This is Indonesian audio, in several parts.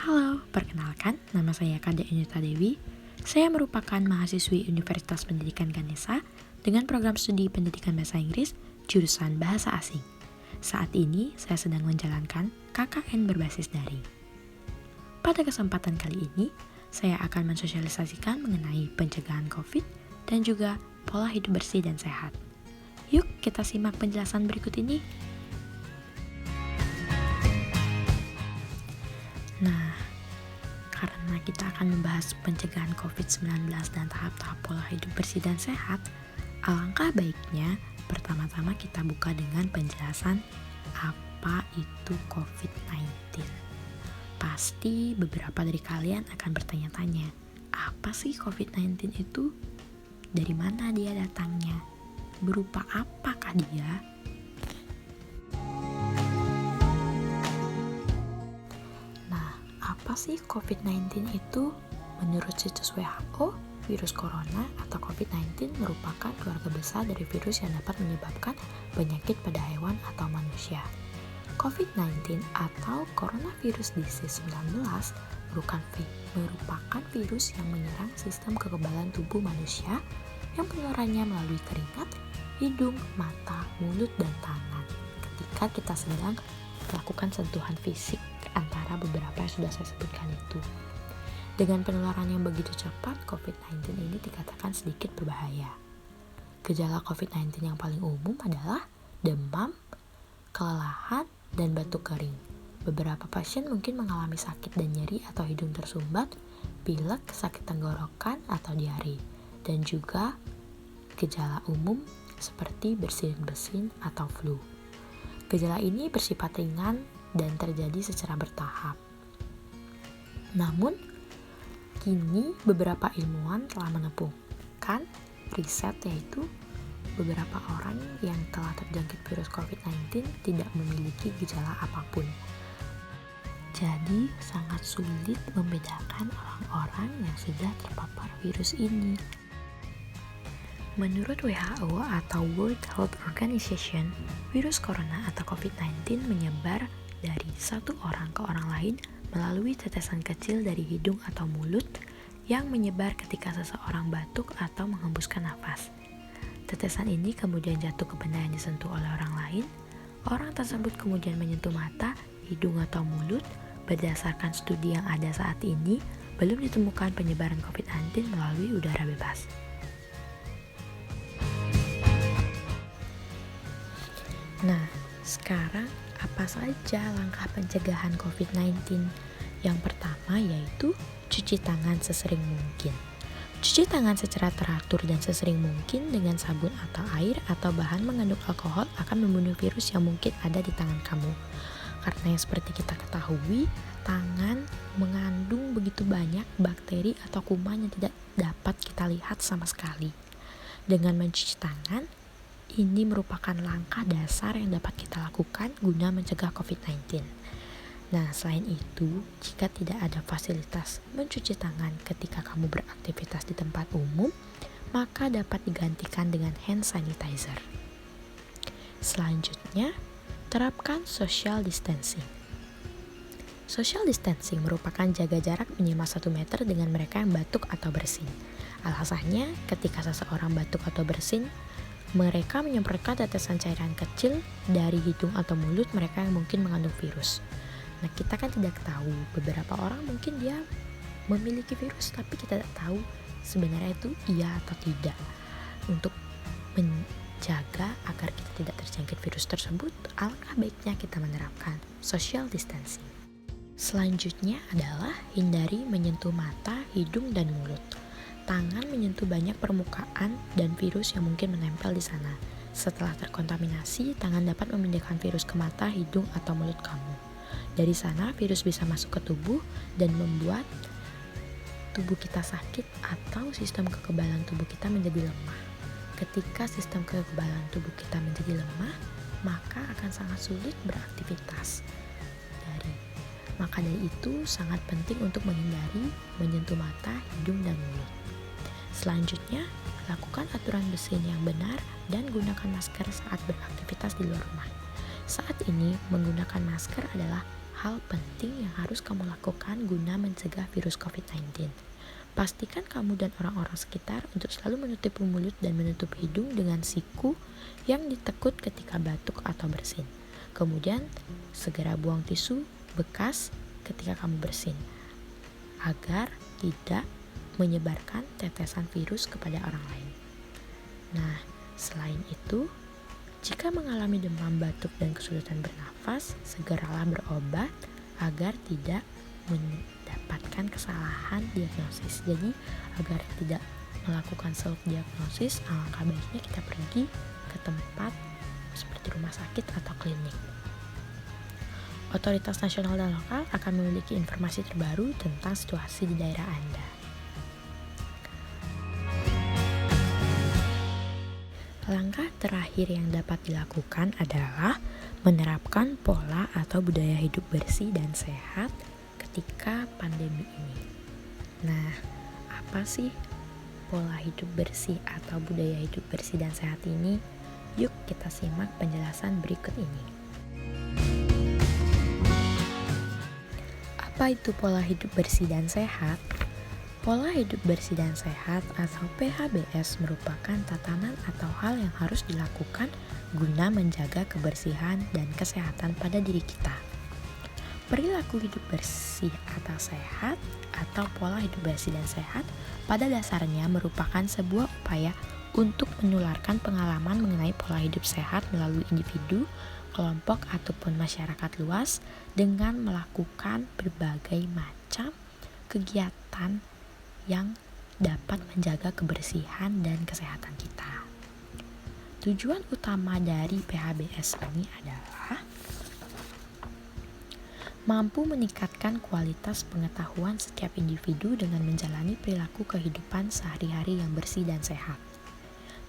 Halo, perkenalkan, nama saya Kada Enyuta Dewi. Saya merupakan mahasiswi Universitas Pendidikan Ganesha dengan program studi Pendidikan Bahasa Inggris, jurusan Bahasa Asing. Saat ini, saya sedang menjalankan KKN berbasis daring. Pada kesempatan kali ini, saya akan mensosialisasikan mengenai pencegahan COVID dan juga pola hidup bersih dan sehat. Yuk, kita simak penjelasan berikut ini. Nah, karena kita akan membahas pencegahan COVID-19 dan tahap-tahap pola hidup bersih dan sehat, alangkah baiknya pertama-tama kita buka dengan penjelasan apa itu COVID-19. Pasti beberapa dari kalian akan bertanya-tanya, apa sih COVID-19 itu? Dari mana dia datangnya? Berupa apakah dia? Apa sih COVID-19 itu? Menurut situs WHO, virus corona atau COVID-19 merupakan keluarga besar dari virus yang dapat menyebabkan penyakit pada hewan atau manusia. COVID-19 atau Coronavirus Disease 19 merupakan virus yang menyerang sistem kekebalan tubuh manusia yang penularannya melalui keringat, hidung, mata, mulut, dan tangan ketika kita sedang melakukan sentuhan fisik antara beberapa yang sudah saya sebutkan itu. Dengan penularan yang begitu cepat, COVID-19 ini dikatakan sedikit berbahaya. Gejala COVID-19 yang paling umum adalah demam, kelelahan, dan batuk kering. Beberapa pasien mungkin mengalami sakit dan nyeri atau hidung tersumbat, pilek, sakit tenggorokan, atau diare, dan juga gejala umum seperti bersin-bersin atau flu. Gejala ini bersifat ringan dan terjadi secara bertahap. Namun, kini beberapa ilmuwan telah menemukan riset yaitu beberapa orang yang telah terjangkit virus COVID-19 tidak memiliki gejala apapun. Jadi, sangat sulit membedakan orang-orang yang sudah terpapar virus ini. Menurut WHO atau World Health Organization, virus corona atau COVID-19 menyebar dari satu orang ke orang lain melalui tetesan kecil dari hidung atau mulut yang menyebar ketika seseorang batuk atau menghembuskan nafas. Tetesan ini kemudian jatuh ke benda yang disentuh oleh orang lain. Orang tersebut kemudian menyentuh mata, hidung atau mulut. Berdasarkan studi yang ada saat ini, belum ditemukan penyebaran COVID-19 melalui udara bebas. Nah, sekarang apa saja langkah pencegahan COVID-19? Yang pertama yaitu cuci tangan sesering mungkin. Cuci tangan secara teratur dan sesering mungkin dengan sabun atau air atau bahan mengandung alkohol akan membunuh virus yang mungkin ada di tangan kamu. Karena yang seperti kita ketahui, tangan mengandung begitu banyak bakteri atau kuman yang tidak dapat kita lihat sama sekali. Dengan mencuci tangan, ini merupakan langkah dasar yang dapat kita lakukan guna mencegah COVID-19. Nah, selain itu, jika tidak ada fasilitas mencuci tangan ketika kamu beraktivitas di tempat umum, maka dapat digantikan dengan hand sanitizer. Selanjutnya, terapkan social distancing. Social distancing merupakan jaga jarak minimal 1 meter dengan mereka yang batuk atau bersin. Alasannya, ketika seseorang batuk atau bersin, mereka menyemprotkan tetesan cairan kecil dari hidung atau mulut mereka yang mungkin mengandung virus. Nah, kita kan tidak tahu, beberapa orang mungkin dia memiliki virus tapi kita tidak tahu sebenarnya itu iya atau tidak. Untuk menjaga agar kita tidak terjangkit virus tersebut, alangkah baiknya kita menerapkan social distancing. Selanjutnya adalah hindari menyentuh mata, hidung, dan mulut. Tangan menyentuh banyak permukaan dan virus yang mungkin menempel di sana. Setelah terkontaminasi, tangan dapat memindahkan virus ke mata, hidung, atau mulut kamu. Dari sana, virus bisa masuk ke tubuh dan membuat tubuh kita sakit atau sistem kekebalan tubuh kita menjadi lemah. Ketika sistem kekebalan tubuh kita menjadi lemah, maka akan sangat sulit beraktivitas. Maka dari itu, sangat penting untuk menghindari menyentuh mata, hidung, dan mulut. Selanjutnya, lakukan aturan bersin yang benar dan gunakan masker saat beraktivitas di luar rumah. Saat ini, menggunakan masker adalah hal penting yang harus kamu lakukan guna mencegah virus COVID-19. Pastikan kamu dan orang-orang sekitar untuk selalu menutup mulut dan menutup hidung dengan siku yang ditekut ketika batuk atau bersin. Kemudian, segera buang tisu bekas ketika kamu bersin, agar tidak menyebarkan tetesan virus kepada orang lain. Nah, selain itu, jika mengalami demam, batuk, dan kesulitan bernafas, segeralah berobat agar tidak mendapatkan kesalahan diagnosis. Jadi, agar tidak melakukan self diagnosis, alangkah baiknya kita pergi ke tempat seperti rumah sakit atau klinik. Otoritas nasional dan lokal akan memiliki informasi terbaru tentang situasi di daerah Anda. Langkah terakhir yang dapat dilakukan adalah menerapkan pola atau budaya hidup bersih dan sehat ketika pandemi ini. Nah, apa sih pola hidup bersih atau budaya hidup bersih dan sehat ini? Yuk kita simak penjelasan berikut ini. Apa itu pola hidup bersih dan sehat? Pola hidup bersih dan sehat atau PHBS merupakan tatanan atau hal yang harus dilakukan guna menjaga kebersihan dan kesehatan pada diri kita. Perilaku hidup bersih atau sehat atau pola hidup bersih dan sehat pada dasarnya merupakan sebuah upaya untuk menularkan pengalaman mengenai pola hidup sehat melalui individu, kelompok ataupun masyarakat luas dengan melakukan berbagai macam kegiatan yang dapat menjaga kebersihan dan kesehatan kita. Tujuan utama dari PHBS ini adalah mampu meningkatkan kualitas pengetahuan setiap individu dengan menjalani perilaku kehidupan sehari-hari yang bersih dan sehat,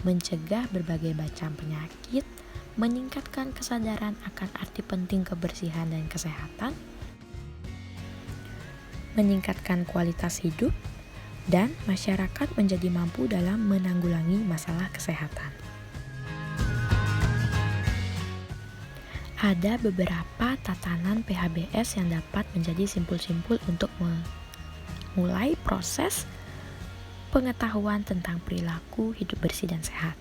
mencegah berbagai macam penyakit, meningkatkan kesadaran akan arti penting kebersihan dan kesehatan, meningkatkan kualitas hidup, dan masyarakat menjadi mampu dalam menanggulangi masalah kesehatan. Ada beberapa tatanan PHBS yang dapat menjadi simpul-simpul untuk memulai proses pengetahuan tentang perilaku hidup bersih dan sehat.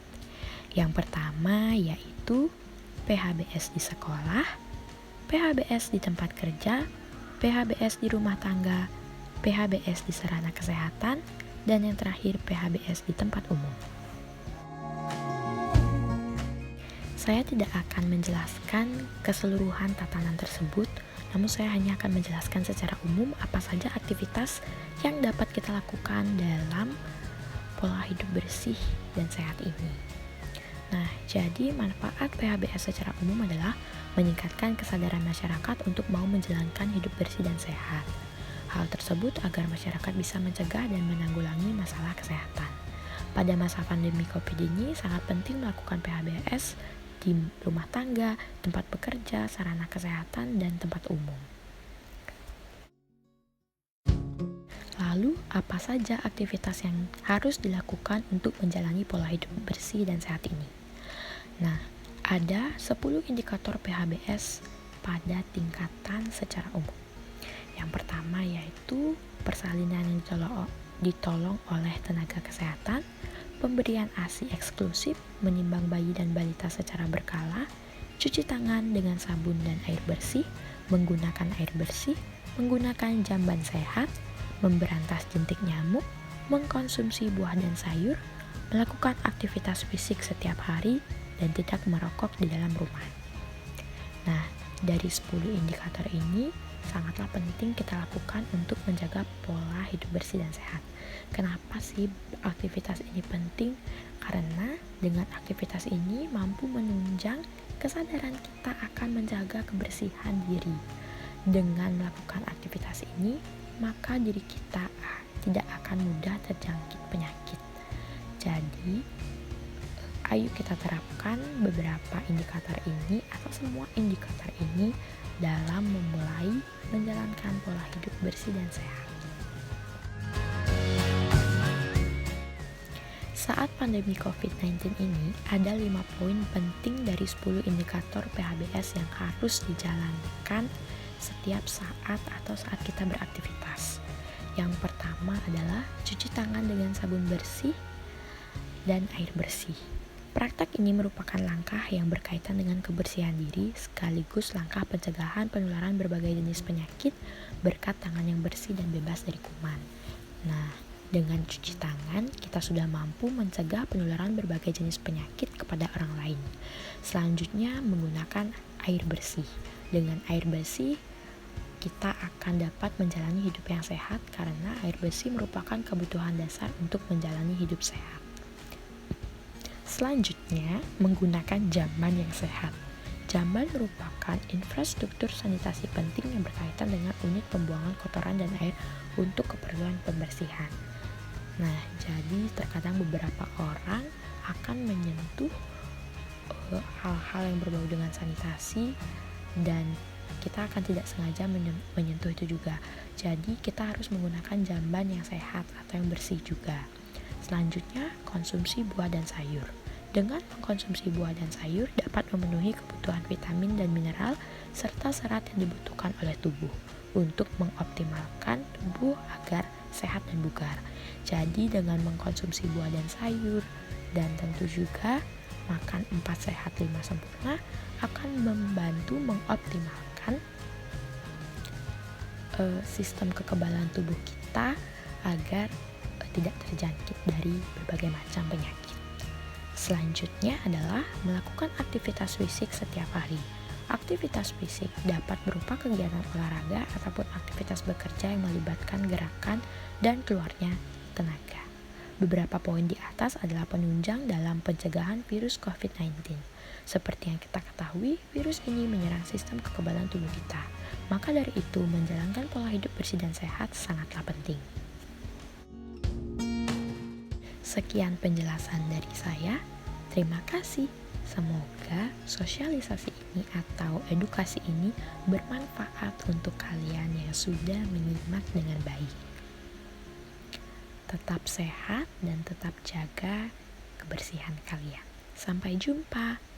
Yang pertama yaitu PHBS di sekolah, PHBS di tempat kerja, PHBS di rumah tangga, PHBS di sarana kesehatan, dan yang terakhir PHBS di tempat umum. Saya tidak akan menjelaskan keseluruhan tatanan tersebut, namun saya hanya akan menjelaskan secara umum apa saja aktivitas yang dapat kita lakukan dalam pola hidup bersih dan sehat ini. Nah, jadi manfaat PHBS secara umum adalah meningkatkan kesadaran masyarakat untuk mau menjalankan hidup bersih dan sehat. Hal tersebut agar masyarakat bisa mencegah dan menanggulangi masalah kesehatan. Pada masa pandemi COVID ini sangat penting melakukan PHBS di rumah tangga, tempat bekerja, sarana kesehatan, dan tempat umum. Lalu, apa saja aktivitas yang harus dilakukan untuk menjalani pola hidup bersih dan sehat ini? Nah, ada 10 indikator PHBS pada tingkatan secara umum. Yang pertama yaitu persalinan yang ditolong oleh tenaga kesehatan, pemberian ASI eksklusif, menimbang bayi dan balita secara berkala, cuci tangan dengan sabun dan air bersih, menggunakan air bersih, menggunakan jamban sehat, memberantas jentik nyamuk, mengkonsumsi buah dan sayur, melakukan aktivitas fisik setiap hari, dan tidak merokok di dalam rumah. Nah, dari 10 indikator ini sangatlah penting kita lakukan untuk menjaga pola hidup bersih dan sehat. Kenapa sih aktivitas ini penting? Karena dengan aktivitas ini mampu menunjang kesadaran kita akan menjaga kebersihan diri. Dengan melakukan aktivitas ini, maka diri kita tidak akan mudah terjangkit penyakit. Jadi, ayo kita terapkan beberapa indikator ini atau semua indikator ini dalam memulai menjalankan pola hidup bersih dan sehat. Saat pandemi COVID-19 ini, ada 5 poin penting dari 10 indikator PHBS yang harus dijalankan setiap saat atau saat kita beraktivitas. Yang pertama adalah cuci tangan dengan sabun bersih dan air bersih. Praktek ini merupakan langkah yang berkaitan dengan kebersihan diri sekaligus langkah pencegahan penularan berbagai jenis penyakit berkat tangan yang bersih dan bebas dari kuman. Nah, dengan cuci tangan, kita sudah mampu mencegah penularan berbagai jenis penyakit kepada orang lain. Selanjutnya, menggunakan air bersih. Dengan air bersih, kita akan dapat menjalani hidup yang sehat karena air bersih merupakan kebutuhan dasar untuk menjalani hidup sehat. Selanjutnya, menggunakan jamban yang sehat. Jamban merupakan infrastruktur sanitasi penting yang berkaitan dengan unit pembuangan kotoran dan air untuk keperluan pembersihan. Nah, jadi terkadang beberapa orang akan menyentuh hal-hal yang berbau dengan sanitasi dan kita akan tidak sengaja menyentuh itu juga. Jadi kita harus menggunakan jamban yang sehat atau yang bersih juga. Selanjutnya, konsumsi buah dan sayur. Dengan mengkonsumsi buah dan sayur dapat memenuhi kebutuhan vitamin dan mineral serta serat yang dibutuhkan oleh tubuh untuk mengoptimalkan tubuh agar sehat dan bugar. Jadi dengan mengkonsumsi buah dan sayur dan tentu juga makan 4 sehat 5 sempurna akan membantu mengoptimalkan sistem kekebalan tubuh kita agar tidak terjangkit dari berbagai macam penyakit. Selanjutnya adalah melakukan aktivitas fisik setiap hari. Aktivitas fisik dapat berupa kegiatan olahraga ataupun aktivitas bekerja yang melibatkan gerakan dan keluarnya tenaga. Beberapa poin di atas adalah penunjang dalam pencegahan virus COVID-19. Seperti yang kita ketahui, virus ini menyerang sistem kekebalan tubuh kita. Maka dari itu, menjalankan pola hidup bersih dan sehat sangatlah penting. Sekian penjelasan dari saya. Terima kasih. Semoga sosialisasi ini atau edukasi ini bermanfaat untuk kalian yang sudah menyimak dengan baik. Tetap sehat dan tetap jaga kebersihan kalian. Sampai jumpa.